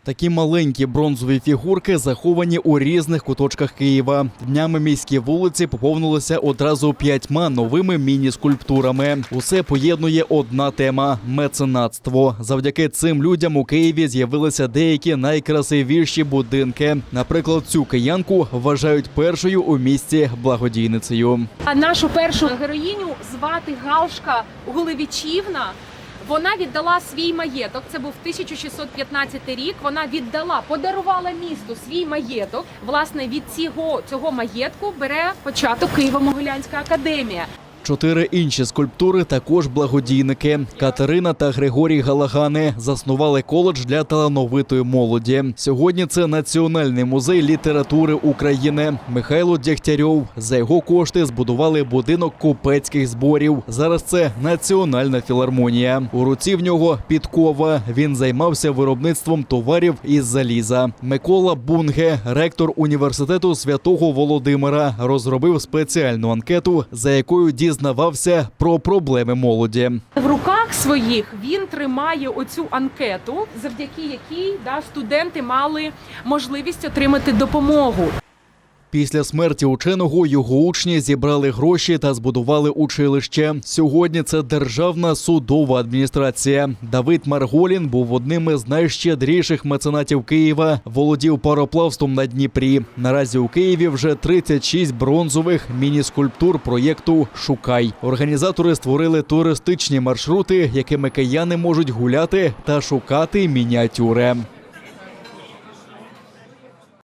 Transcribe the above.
Такі маленькі бронзові фігурки заховані у різних куточках Києва. Днями міські вулиці поповнилися одразу 5 новими міні-скульптурами. Усе поєднує одна тема – меценатство. Завдяки цим людям у Києві з'явилися деякі найкрасивіші будинки. Наприклад, цю киянку вважають першою у місті благодійницею. А нашу першу героїню звати Галшка Гулевичівна. Вона віддала свій маєток, це був 1615 рік, вона віддала, подарувала місту свій маєток. Власне, від цього маєтку бере початок Києво-Могилянська академія. 4 інші скульптури також благодійники. Катерина та Григорій Галагани заснували коледж для талановитої молоді. Сьогодні це Національний музей літератури України. Михайло Дягтярьов. За його кошти збудували будинок купецьких зборів. Зараз це Національна філармонія. У руці в нього підкова. Він займався виробництвом товарів із заліза. Микола Бунге, ректор університету Святого Володимира, розробив спеціальну анкету, за якою дізнавався про проблеми молоді. В руках своїх він тримає оцю анкету, завдяки якій студенти мали можливість отримати допомогу. Після смерті ученого його учні зібрали гроші та збудували училище. Сьогодні це Державна судова адміністрація. Давид Марголін був одним із найщедріших меценатів Києва, володів пароплавством на Дніпрі. Наразі у Києві вже 36 бронзових міні-скульптур проєкту «Шукай». Організатори створили туристичні маршрути, якими кияни можуть гуляти та шукати мініатюри.